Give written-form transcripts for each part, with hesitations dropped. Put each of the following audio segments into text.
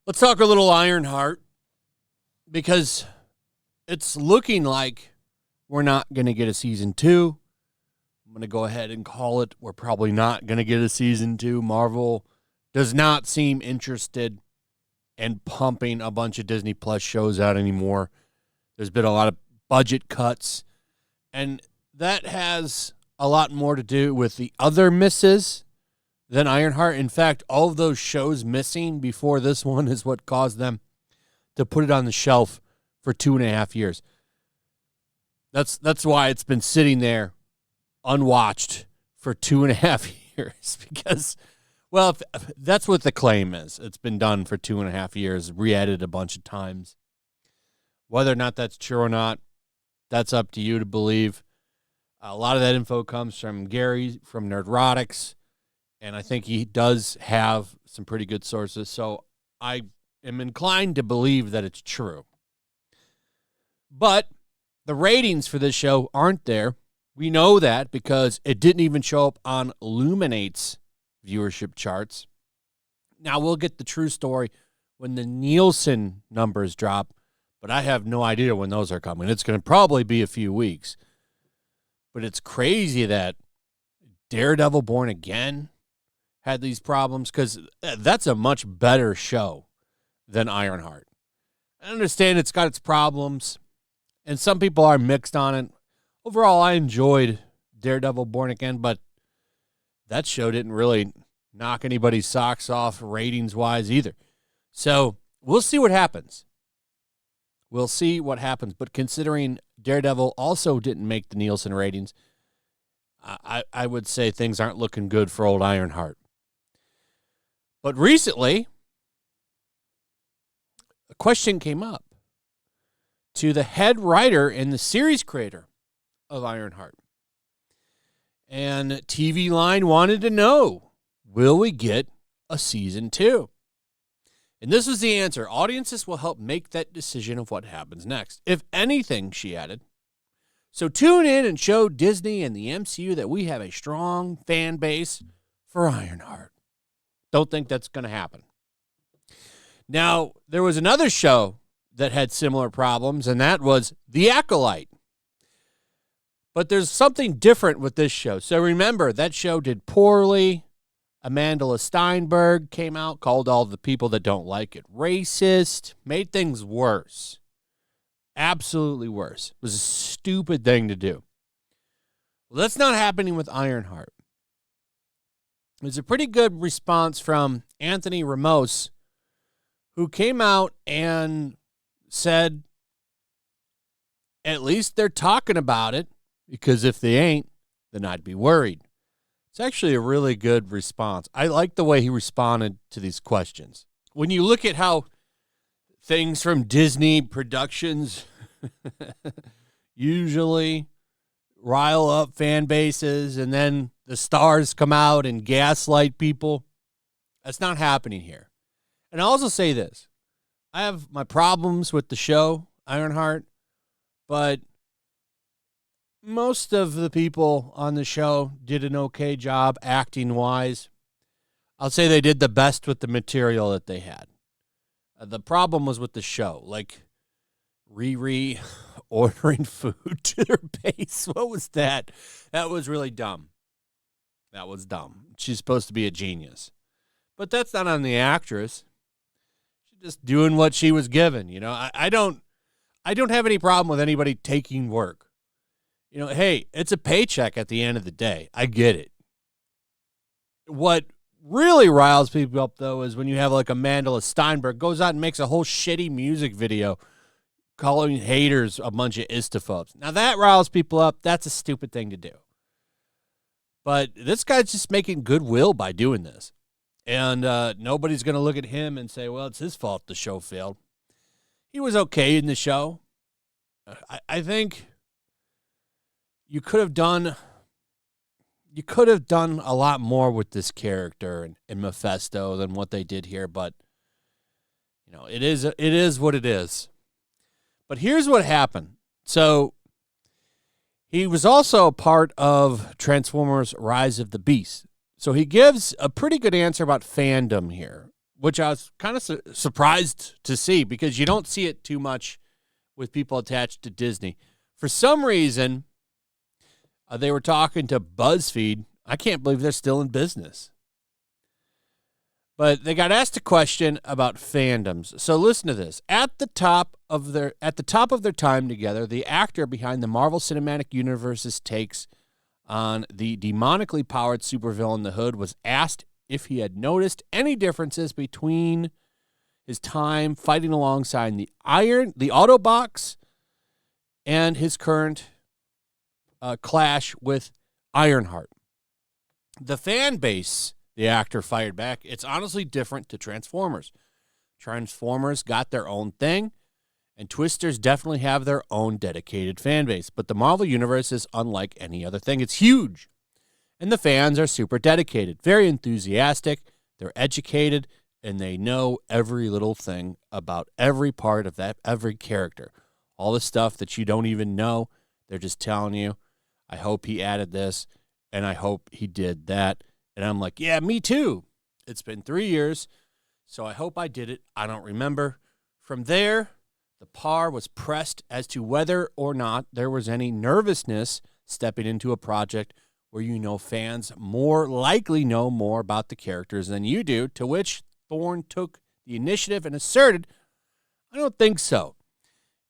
Let's talk a little Ironheart, because it's looking like we're not going to get a season 2. I'm going to go ahead and call it. We're probably not going to get a season 2. Marvel does not seem interested in pumping a bunch of Disney Plus shows out anymore. There's been a lot of budget cuts, and that has a lot more to do with the other misses than Ironheart. In fact, all of those shows missing before this one is what caused them to put it on the shelf for 2.5 years. That's why it's been sitting there unwatched for 2.5 years, because, well, that's what the claim is. It's been done for 2.5 years, re-edited a bunch of times. Whether or not that's true or not, that's up to you to believe. A lot of that info comes from Gary from Nerdrotics, and I think he does have some pretty good sources, so I am inclined to believe that it's true. But the ratings for this show aren't there. We know that because it didn't even show up on Illuminate's viewership charts. Now, we'll get the true story when the Nielsen numbers drop, but I have no idea when those are coming. It's going to probably be a few weeks. But it's crazy that Daredevil Born Again had these problems, because that's a much better show than Ironheart. I understand it's got its problems, and some people are mixed on it. Overall, I enjoyed Daredevil Born Again, but that show didn't really knock anybody's socks off ratings-wise either. So we'll see what happens. We'll see what happens. But considering Daredevil also didn't make the Nielsen ratings, I would say things aren't looking good for old Ironheart. But recently, a question came up to the head writer and the series creator of Ironheart. And TV Line wanted to know, will we get a season 2? And this was the answer. Audiences will help make that decision of what happens next. If anything, she added. So tune in and show Disney and the MCU that we have a strong fan base for Ironheart. Don't think that's going to happen. Now, there was another show that had similar problems, and that was The Acolyte. But there's something different with this show. So remember, that show did poorly. Amanda Steinberg came out, called all the people that don't like it racist, made things worse. Absolutely worse. It was a stupid thing to do. Well, that's not happening with Ironheart. There's a pretty good response from Anthony Ramos, who came out and said, at least they're talking about it, because if they ain't, then I'd be worried. It's actually a really good response. I like the way he responded to these questions. When you look at how things from Disney Productions usually rile up fan bases, and then the stars come out and gaslight people, that's not happening here. And I'll also say this. I have my problems with the show, Ironheart, but most of the people on the show did an okay job acting-wise. I'll say they did the best with the material that they had. The problem was with the show, like Riri ordering food to their base. What was that? That was really dumb. That was dumb. She's supposed to be a genius. But that's not on the actress. She's just doing what she was given. You know, I don't have any problem with anybody taking work. You know, hey, it's a paycheck at the end of the day. I get it. What really riles people up, though, is when you have like Amanda Steinberg goes out and makes a whole shitty music video calling haters a bunch of istaphobes. Now, that riles people up. That's a stupid thing to do. But this guy's just making goodwill by doing this. And nobody's going to look at him and say, well, it's his fault the show failed. He was okay in the show. I think you could have done a lot more with this character in Mephisto than what they did here, but you know, it is what it is. But here's what happened. So He was also a part of Transformers Rise of the Beast. So he gives a pretty good answer about fandom here, which I was kind of surprised to see because you don't see it too much with people attached to Disney. For some reason, they were talking to BuzzFeed. I can't believe they're still in business. But they got asked a question about fandoms. So listen to this. At the top of their time together, the actor behind the Marvel Cinematic Universe's takes on the demonically powered supervillain The Hood was asked if he had noticed any differences between his time fighting alongside the Autobots and his current clash with Ironheart. The fan base, the actor fired back, it's honestly different to Transformers. Transformers got their own thing, and Twisters definitely have their own dedicated fan base. But the Marvel Universe is unlike any other thing. It's huge, and the fans are super dedicated, very enthusiastic, they're educated, and they know every little thing about every part of that, every character. All the stuff that you don't even know, they're just telling you, I hope he added this, and I hope he did that. And I'm like, yeah, me too. It's been 3 years, so I hope I did it. I don't remember. From there, the par was pressed as to whether or not there was any nervousness stepping into a project where you know fans more likely know more about the characters than you do, to which Thorne took the initiative and asserted, I don't think so.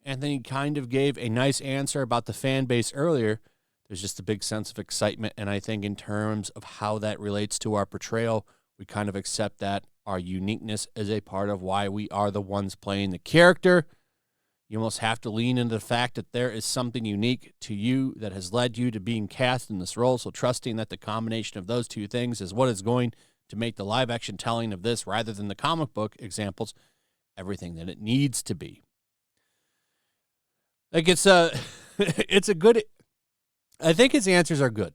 And then he kind of gave a nice answer about the fan base earlier. There's just a big sense of excitement, and I think in terms of how that relates to our portrayal, we kind of accept that our uniqueness is a part of why we are the ones playing the character. You almost have to lean into the fact that there is something unique to you that has led you to being cast in this role, so trusting that the combination of those two things is what is going to make the live-action telling of this, rather than the comic book examples, everything that it needs to be. Like, it's a good... I think his answers are good.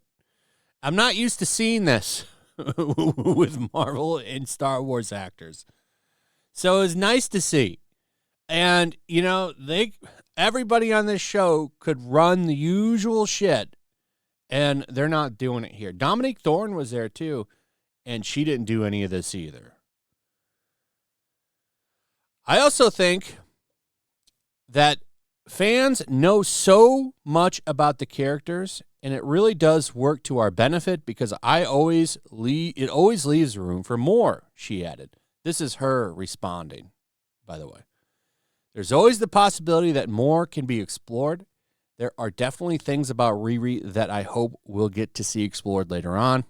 I'm not used to seeing this with Marvel and Star Wars actors. So it was nice to see. And, you know, everybody on this show could run the usual shit, and they're not doing it here. Dominique Thorne was there, too, and she didn't do any of this either. I also think that fans know so much about the characters, and it really does work to our benefit because it always leaves room for more, she added. This is her responding, by the way. There's always the possibility that more can be explored. There are definitely things about Riri that I hope we'll get to see explored later on.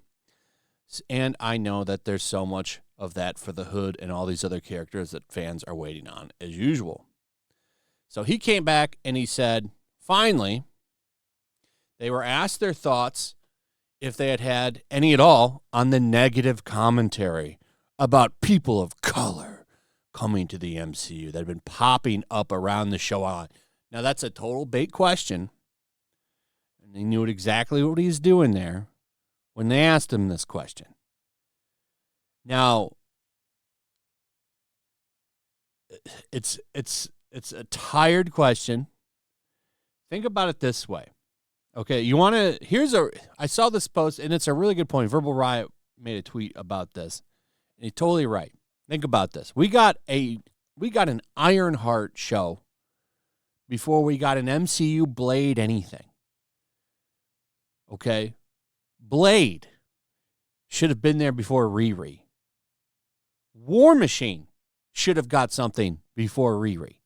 And I know that there's so much of that for the Hood and all these other characters that fans are waiting on, as usual. So he came back and he said, finally, they were asked their thoughts, if they had had any at all, on the negative commentary about people of color coming to the MCU that had been popping up around the show. Now, that's a total bait question. And he knew exactly what he was doing there when they asked him this question. Now, it's a tired question. Think about it this way. Okay, I saw this post, and it's a really good point. Verbal Riot made a tweet about this, and he's totally right. Think about this. We got an Ironheart show before we got an MCU Blade anything. Okay? Blade should have been there before Riri. War Machine should have got something before Riri.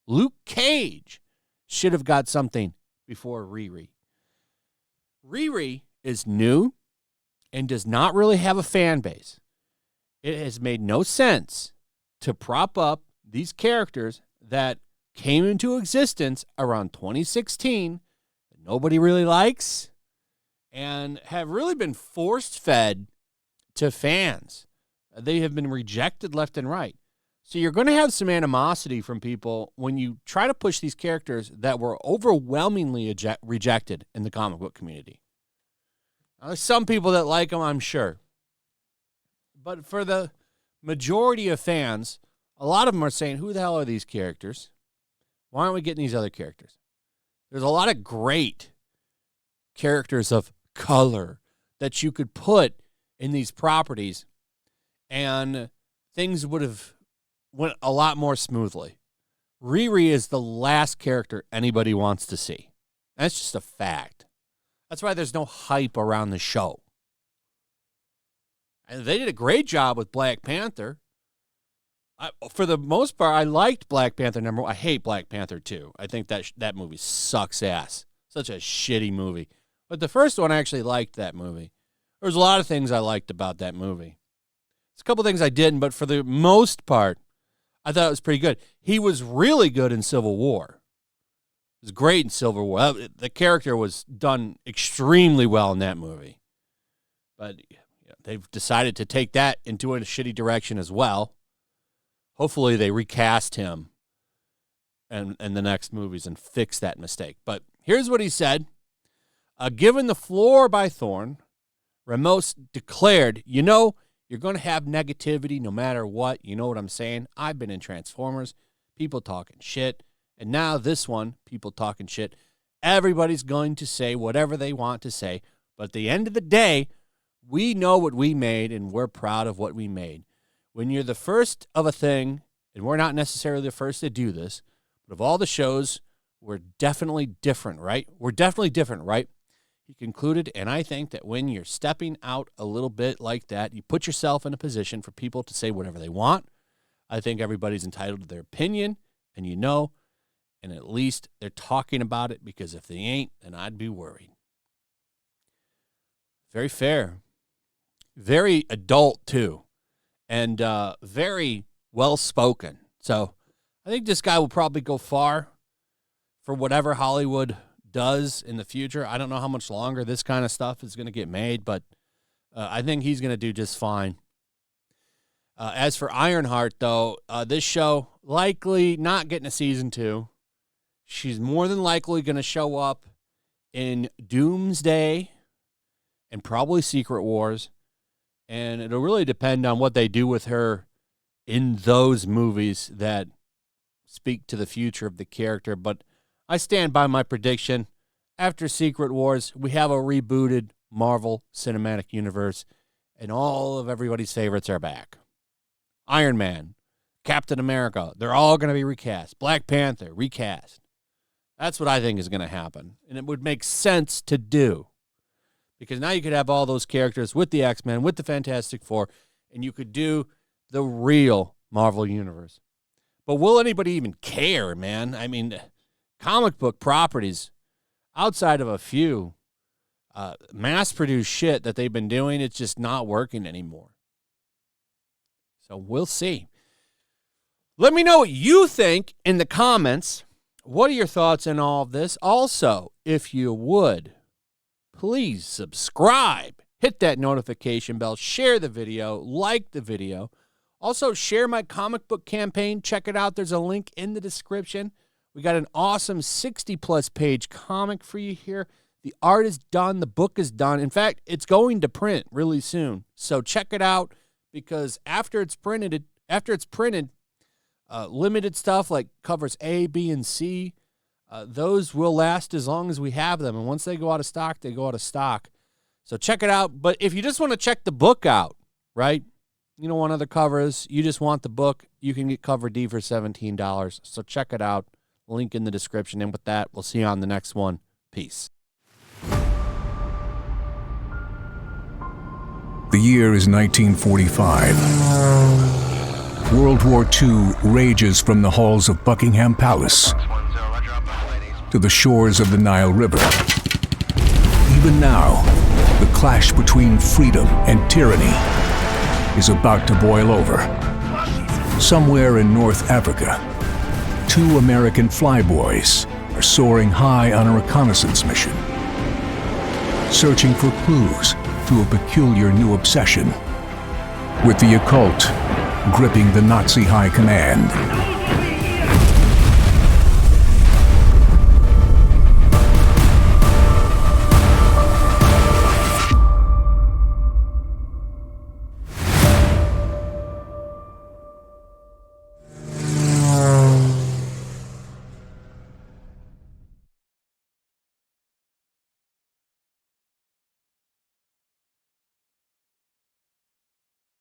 Luke Cage should have got something before Riri. Riri is new and does not really have a fan base. It has made no sense to prop up these characters that came into existence around 2016 that nobody really likes and have really been force-fed to fans. They have been rejected left and right. So you're going to have some animosity from people when you try to push these characters that were overwhelmingly rejected in the comic book community. Now, there's some people that like them, I'm sure. But for the majority of fans, a lot of them are saying, who the hell are these characters? Why aren't we getting these other characters? There's a lot of great characters of color that you could put in these properties, and things would have went a lot more smoothly. Riri is the last character anybody wants to see. That's just a fact. That's why there's no hype around the show. And they did a great job with Black Panther. For the most part, I liked Black Panther #1. I hate Black Panther 2. I think that movie sucks ass. Such a shitty movie. But the first one, I actually liked that movie. There was a lot of things I liked about that movie. There's a couple things I didn't, but for the most part, I thought it was pretty good. He was really good in Civil War. He was great in Civil War. The character was done extremely well in that movie. But they've decided to take that into a shitty direction as well. Hopefully they recast him in the next movies and fix that mistake. But here's what he said. Given the floor by Thorne, Ramos declared, you're going to have negativity no matter what. You know what I'm saying? I've been in Transformers, people talking shit. And now this one, people talking shit. Everybody's going to say whatever they want to say. But at the end of the day, we know what we made, and we're proud of what we made. When you're the first of a thing, and we're not necessarily the first to do this, but of all the shows, we're definitely different, right? We're definitely different, right? He concluded, and I think that when you're stepping out a little bit like that, you put yourself in a position for people to say whatever they want. I think everybody's entitled to their opinion, and and at least they're talking about it, because if they ain't, then I'd be worried. Very fair. Very adult, too. And very well-spoken. So I think this guy will probably go far for whatever Hollywood does in the future. I don't know how much longer this kind of stuff is going to get made, but I think he's going to do just fine. As for Ironheart, though, this show likely not getting a season 2. She's more than likely going to show up in Doomsday and probably Secret Wars. And it'll really depend on what they do with her in those movies that speak to the future of the character. But I stand by my prediction. After Secret Wars, we have a rebooted Marvel Cinematic Universe, and all of everybody's favorites are back. Iron Man, Captain America, they're all going to be recast. Black Panther, recast. That's what I think is going to happen. And it would make sense to do. Because now you could have all those characters with the X-Men, with the Fantastic Four, and you could do the real Marvel Universe. But will anybody even care, man? I mean, comic book properties, outside of a few, mass-produced shit that they've been doing, it's just not working anymore. So we'll see. Let me know what you think in the comments. What are your thoughts on all of this? Also, if you would, please subscribe, hit that notification bell, share the video, like the video. Also, share my comic book campaign. Check it out. There's a link in the description. We got an awesome 60-plus page comic for you here. The art is done. The book is done. In fact, it's going to print really soon. So check it out, because after it's printed, limited stuff like covers A, B, and C, those will last as long as we have them. And once they go out of stock, they go out of stock. So check it out. But if you just want to check the book out, right? You don't want other covers. You just want the book. You can get cover D for $17. So check it out. Link in the description. And with that, we'll see you on the next one. Peace. The year is 1945. World War II rages from the halls of Buckingham Palace to the shores of the Nile River. Even now, the clash between freedom and tyranny is about to boil over. Somewhere in North Africa, 2 American flyboys are soaring high on a reconnaissance mission, searching for clues to a peculiar new obsession with the occult gripping the Nazi high command.